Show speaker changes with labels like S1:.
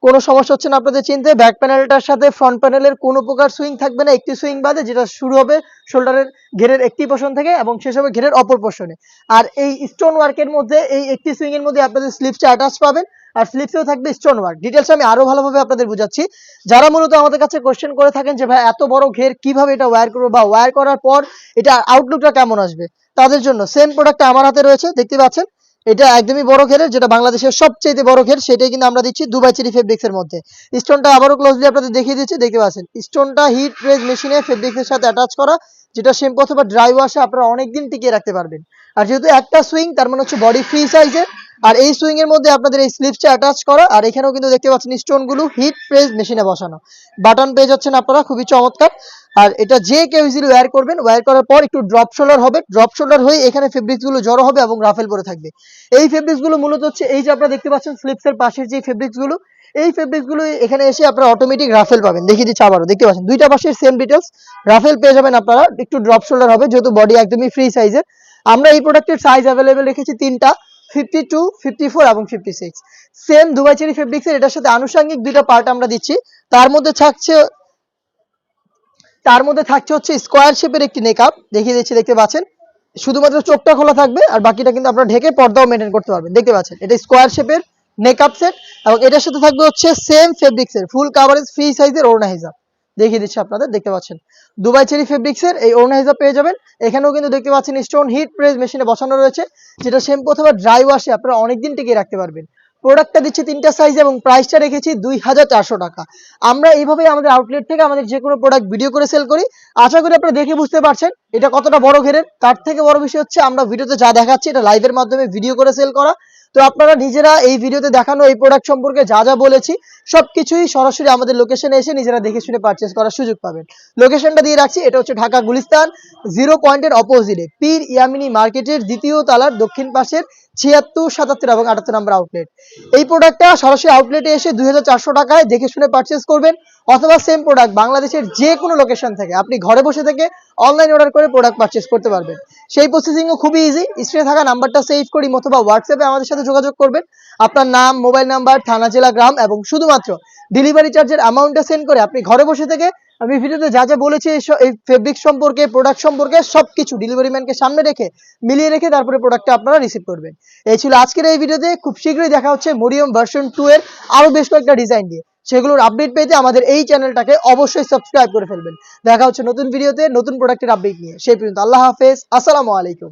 S1: কোনো সমস্যা হচ্ছে না আপনাদের চিনতে। ব্যাক প্যানেলটার সাথে ফ্রন্ট প্যানেলের কোনো প্রকার সুইং থাকবে না, একটি সুইং বাদে, যেটা শুরু হবে শোল্ডারের ঘেরের একটি পোর্শন থেকে এবং শেষ হবে ঘেরের অপর পোর্শনে। আর এই স্টোন ওয়ার্কের মধ্যে এই একটি সুইং এর মধ্যে আপনাদের স্লিপসটা অ্যাটাচ পাবেন, আর স্লিপসেও থাকবে স্টোন ওয়ার্ক। ডিটেলস আমি আরো ভালোভাবে আপনাদের বুঝাচ্ছি। যারা মূলত আমাদের কাছে কোশ্চেন করে থাকেন যে ভাই এত বড় ঘের কিভাবে এটা ওয়্যার করবো, বা ওয়্যার করার পর এটা আউটলুকটা কেমন আসবে, তাদের জন্য সেম প্রোডাক্টটা আমার হাতে রয়েছে, দেখতে পাচ্ছেন। এটা একদমই বড় ঘেরের, যেটা বাংলাদেশের সবচেয়ে বড় ঘের, সেটাই কিন্তু আমরা দিচ্ছি দুবাই চেরি ফেব্রিক্স এর মধ্যে। স্টোনটা আবারও ক্লোজলি আপনাদের দেখিয়ে দিচ্ছি, দেখতে পাচ্ছেন স্টোনটা হিট প্রেস মেশিনে ফেব্রিক্স এর সাথে অ্যাটাচ করা, যেটা শ্যাম্পু অথবা ড্রাই ওয়াশে আপনারা অনেকদিন টিকিয়ে রাখতে পারবেন। আর যেহেতু একটা সুইং, তার মানে হচ্ছে বডি ফ্রি সাইজের, আর এই সুইং এর মধ্যে আপনাদের এই স্লিপসটা অ্যাটাচ করা, আর এখানেও কিন্তু দেখতে পাচ্ছেন স্টোনগুলো হিট প্রেস মেশিনে বসানো। বাটন পেয়ে যাচ্ছেন আপনারা, খুবই চমৎকার। আর এটা যে কেউ ইজিলি ওয়্যার করবেন, ওয়্যার করার পর একটু ড্রপ শোল্ডার হবে, ড্রপ শোল্ডার হয়ে এখানে ফেব্রিক্স গুলো জড়ো হবে এবং রাফেল পরে থাকবে। এই ফেব্রিক্স গুলো মূলত হচ্ছে এই যে আপনারা দেখতে পাচ্ছেন স্লিপসের পাশের যে ফেব্রিক্স গুলো, এই ফেব্রিক্স গুলো এখানে এসে আপনারা অটোমেটিক রাফেল পাবেন। দেখিয়ে দিচ্ছি আবারও, দেখতে পাচ্ছেন দুইটা পাশের সেম ডিটেলস, রাফেল পেয়ে যাবেন আপনারা। একটু ড্রপ শোল্ডার হবে যেহেতু বডি একদমই ফ্রি সাইজের। আমরা এই প্রোডাক্টের সাইজ অ্যাভেলেবেল রেখেছি তিনটা, 52, 54 এবং 56। সেম দুবাই চেরি ফেব্রিক্সের এটার সাথে আনুষঙ্গিক দুইটা পার্ট আমরা দিচ্ছি। তার মধ্যে থাকছে হচ্ছে স্কোয়ার শেপের একটি নেকআপ, দেখিয়ে দিচ্ছি, দেখতে পাচ্ছেন। শুধুমাত্র চোখটা খোলা থাকবে, আর বাকিটা কিন্তু আপনারা ঢেকে পর্দাও মেনটেন করতে পারবেন। দেখতে পাচ্ছেন এটা স্কোয়ার শেপের নেকআপ সেট, এবং এটার সাথে থাকবে হচ্ছে সেম ফেব্রিক্সের ফুল কাভারেজ ফ্রি সাইজের ওড়না হিজাব। দেখিয়ে দিচ্ছি আপনাদের, দেখতে পাচ্ছেন দুবাই চেরি ফেব্রিক্সের এই ওড়না হিজাব পেয়ে যাবেন। এখানেও কিন্তু দেখতে পাচ্ছেন স্টোন হিট প্রেস মেশিনে বসানো রয়েছে, যেটা শ্যাম্পু অথবা ড্রাই ওয়াশে আপনারা অনেকদিন টিকিয়ে রাখতে পারবেন। প্রোডাক্টটা দিচ্ছি তিনটা সাইজ এবং প্রাইসটা রেখেছি 2400 টাকা। আমরা এইভাবেই আমাদের আউটলেট থেকে আমাদের যে কোনো প্রোডাক্ট ভিডিও করে সেল করি। আশা করি আপনারা দেখে বুঝতে পারছেন এটা কতটা বড় ঘেরের। তার থেকে বড় বিষয় হচ্ছে আমরা ভিডিওতে যা দেখাচ্ছি এটা লাইভের মাধ্যমে ভিডিও করে সেল করা। তো আপনারা নিজেরা এই ভিডিওতে দেখানো এই প্রোডাক্ট সম্পর্কে যা যা বলেছি সবকিছুই সরাসরি আমাদের লোকেশনে এসে নিজেরা দেখে শুনে পারচেজ করার সুযোগ পাবেন। লোকেশনটা দিয়ে রাখছি, এটা হচ্ছে ঢাকা গুলিস্তান 0 পয়েন্টের অপোজিটে পীর ইয়ামিনী মার্কেটের দ্বিতীয় তলার দক্ষিণ পাশের 76, 77 এবং 78 নম্বর আউটলেট। এই প্রোডাক্টটা সরাসরি আউটলেটে এসে 2400 টাকায় দেখে শুনে পারচেজ করবেন, অথবা সেম প্রোডাক্ট বাংলাদেশের যে কোনো লোকেশন থেকে আপনি ঘরে বসে থেকে অনলাইন অর্ডার করে প্রোডাক্ট পারচেজ করতে পারবেন। সেই প্রসেসিংও খুবই ইজি। স্ক্রিনে থাকা নাম্বারটা সেভ করি অথবা হোয়াটসঅ্যাপে আমাদের সাথে যোগাযোগ করবেন। আপনার নাম, মোবাইল নাম্বার, থানা, জেলা, গ্রাম এবং শুধুমাত্র ডেলিভারি চার্জের অ্যামাউন্টটা সেন্ড করে আপনি ঘরে বসে থেকে আমি ভিডিওতে যা যা বলেছি এই ফেব্রিক সম্পর্কে, প্রোডাক্ট সম্পর্কে সবকিছু ডেলিভারি ম্যানকে সামনে রেখে মিলিয়ে রেখে তারপরে প্রোডাক্টটা আপনারা রিসিভ করবেন। এই ছিল আজকের এই ভিডিওতে। খুব শীঘ্রই দেখা হচ্ছে মরিয়ম ভার্সন 2 এর আরো বেশ কয়েকটা ডিজাইন দিয়ে। সেগুলোর আপডেট পেতে আমাদের এই চ্যানেলটাকে অবশ্যই সাবস্ক্রাইব করে ফেলবেন। দেখা হচ্ছে নতুন ভিডিওতে নতুন প্রোডাক্টের আপডেট নিয়ে। সেই পর্যন্ত আল্লাহ হাফেজ, আসসালামু আলাইকুম।